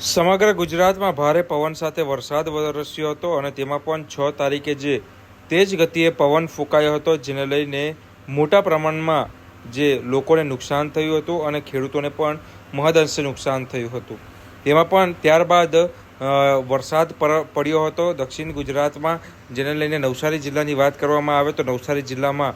સમગ્ર ગુજરાતમાં ભારે પવન સાથે વરસાદ વરસ્યો હતો અને તેમાં પણ 6 તારીખે જે તેજ ગતિએ પવન ફૂંકાયો હતો, જેને લઈને મોટા પ્રમાણમાં જે લોકોને નુકસાન થયું હતું અને ખેડૂતોને પણ મહદઅંશે નુકસાન થયું હતું. તેમાં પણ ત્યારબાદ વરસાદ પડ્યો હતો દક્ષિણ ગુજરાતમાં, જેને લઈને નવસારી જિલ્લાની વાત કરવામાં આવે તો નવસારી જિલ્લામાં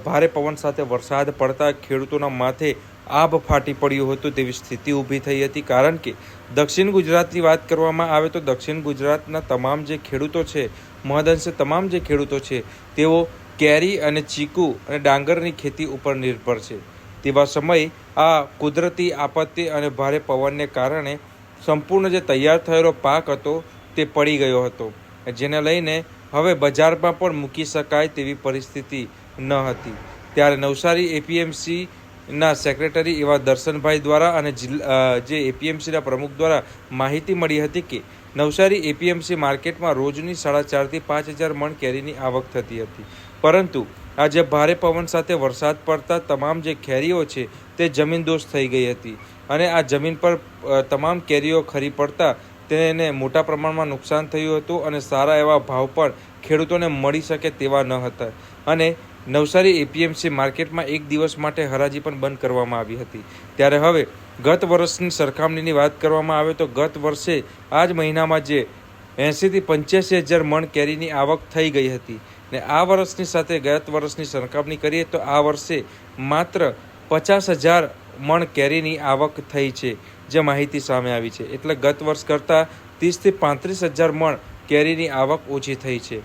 ભારે પવન સાથે વરસાદ પડતા ખેડૂતોના માથે આભ ફાટી પડ્યું હતું તેવી સ્થિતિ ઊભી થઈ હતી. કારણ કે દક્ષિણ ગુજરાતની વાત કરવામાં આવે તો દક્ષિણ ગુજરાતના તમામ જે ખેડૂતો છે, મહદઅંશે તમામ જે ખેડૂતો છે, તેઓ કેરી અને ચીકુ અને ડાંગરની ખેતી ઉપર નિર્ભર છે. તેવા સમયે આ કુદરતી આપત્તિ અને ભારે પવનને કારણે સંપૂર્ણ જે તૈયાર થયેલો પાક હતો તે પડી ગયો હતો, જેને લઈને હવે બજારમાં પણ મૂકી શકાય તેવી પરિસ્થિતિ ન હતી. ત્યારે નવસારી એપીએમસીના સેક્રેટરી એવા દર્શનભાઈ દ્વારા અને જે એપીએમસીના પ્રમુખ દ્વારા માહિતી મળી હતી કે નવસારી એપીએમસી માર્કેટમાં રોજની 4.5 થી 5,000 મણ કેરીની આવક થતી હતી, પરંતુ આજે ભારે પવન સાથે વરસાદ પડતા તમામ જે કેરીઓ છે તે જમીનદોસ્ત થઈ ગઈ હતી અને આ જમીન પર તમામ કેરીઓ ખરી પડતા તેને મોટા પ્રમાણમાં નુકસાન થયું હતું અને સારા એવા ભાવ પણ ખેડૂતોને મળી શકે તેવા ન હતા. અને નવસારી એપીએમસી માર્કેટમાં એક દિવસ માટે હરાજી પણ બંધ કરવામાં આવી હતી. ત્યારે હવે ગત વર્ષની સરખામણીની વાત કરવામાં આવે તો ગત વર્ષે આ જ મહિનામાં જે 80,000 થી 85,000 મણ કેરીની આવક થઈ ગઈ હતી ને આ વર્ષની સાથે ગત વર્ષની સરખામણી કરીએ તો આ વર્ષે માત્ર 50,000 મણ કેરીની આવક થઈ છે, જે માહિતી સામે આવી છે. એટલે ગત વર્ષ કરતાં 30,000 થી 35,000 મણ કેરીની આવક ઓછી થઈ છે.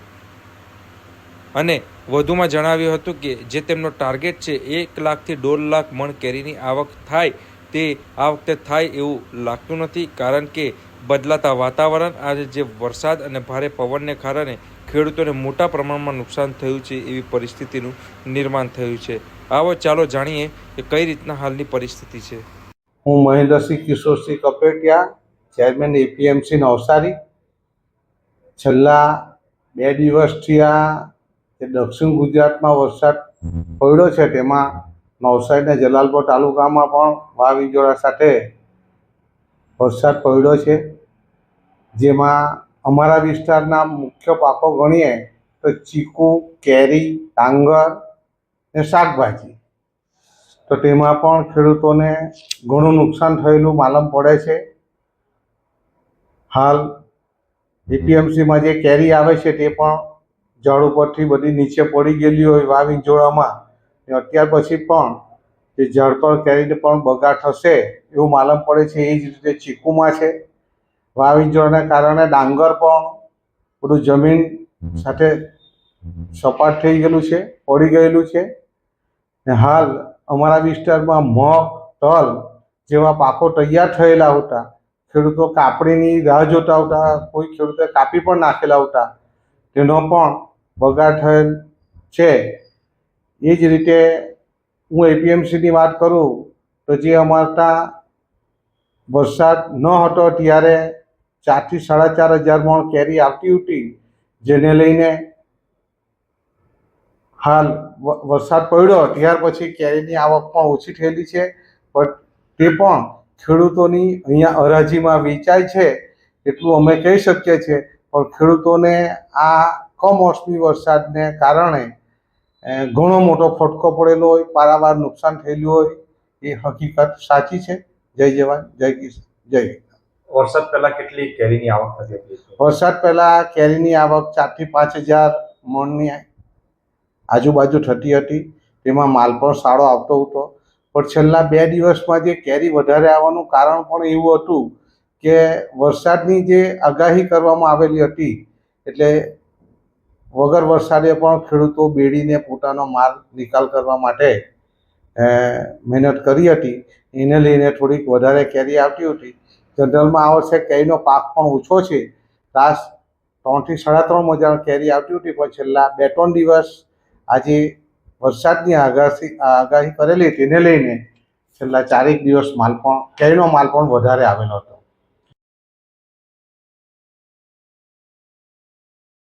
અને વધુમાં જણાવ્યું હતું કે જે તેમનો ટાર્ગેટ છે 1 લાખથી 1.5 લાખ મણ કેરીની આવક થાય તે આ વખતે થાય એવું લાગતું નથી. કારણ કે બદલાતા વાતાવરણ, આજે જે વરસાદ અને ભારે પવનને કારણે ખેડૂતોને મોટા પ્રમાણમાં નુકસાન થયું છે એવી પરિસ્થિતિનું નિર્માણ થયું છે. આવો ચાલો જાણીએ કે કઈ રીતના હાલની પરિસ્થિતિ છે. હું મહેન્દ્રસિંહ કિશોરસિંહ કપેટિયા, ચેરમેન એપીએમસી નવસારી. છેલ્લા 2 દિવસથી આ જે દક્ષિણ ગુજરાતમાં વરસાદ પડ્યો છે તેમાં નવસારીના જલાલપોર તાલુકામાં પણ વાવાઝોડા સાથે વરસાદ પડ્યો છે. જેમાં અમારા વિસ્તારના મુખ્ય પાકો ગણીએ તો ચીકુ, કેરી, ડાંગર ને શાકભાજી. તો તેમાં પણ ખેડૂતોને ઘણું નુકસાન થયેલું માલુમ પડે છે. હાલ એપીએમસીમાં જે કેરી આવે છે તે પણ ઝાડ ઉપરથી બધી નીચે પડી ગયેલી હોય વાવાઝોડામાં, અત્યાર પછી પણ જે ઝાડ પર કેરીને પણ બગાડ થશે એવું માલુમ પડે છે. એ જ રીતે ચીકુમાં છે, વાવાઝોડાના કારણે ડાંગર પણ બધું જમીન સાથે સપાટ થઈ ગયેલું છે, પડી ગયેલું છે. ને હાલ અમારા વિસ્તારમાં મગ, તલ જેવા પાકો તૈયાર થયેલા હતા. ખેડૂતો કાપણીની રાહ જોતા હતા, કોઈ ખેડૂતે કાપી પણ નાખેલા હતા, તેનો પણ બગાડ થયેલ છે. એ જ રીતે હું એપીએમસીની વાત કરું તો જે અમારા ત્યાં વરસાદ ન હતો ત્યારે 4,000 થી 4,500 મણ કેરી આવતી હતી, જેને લઈને હાલ વરસાદ પડ્યો ત્યાર પછી કેરીની આવક પણ ઓછી થયેલી છે. પણ તે પણ ખેડૂતોની અહીંયા હરાજીમાં વેચાય છે એટલું અમે કહી શકીએ છીએ. પણ ખેડૂતોને આ કમોસમી વરસાદને કારણે ઘણો મોટો ફટકો પડેલો હોય, પારાવાર નુકસાન થયેલું હોય, એ હકીકત સાચી છે. જય જવાન, જય કિસાન, જય હિન્દ. વરસાદ પહેલા કેટલી કેરીની આવક થતી હતી? વરસાદ પહેલા કેરીની આવક 4,000 થી 5,000 મણની આજુબાજુ થતી હતી. તેમાં માલ પણ સારો આવતો હતો. પણ છેલ્લા 2 દિવસમાં જે કેરી વધારે આવવાનું કારણ પણ એવું હતું કે વરસાદની જે આગાહી કરવામાં આવેલી હતી, એટલે વગર વરસાદે પણ ખેડૂતો બેડીને પોતાનો માલ નિકાલ કરવા માટે મહેનત કરી હતી. એને લઈને થોડીક વધારે કેરી આવતી હતી. જનરલમાં આ વર્ષે કેરીનો પાક પણ ઓછો છે. લાસ્ટ 3 થી 3.5 મણ કેરી આવતી હતી, પણ છેલ્લા 2-3 દિવસ આજે વરસાદની આગાહી કરેલી તેને લઈને છેલ્લા 4 દિવસ કેરીનો માલ પણ વધારે આવેલો હતો.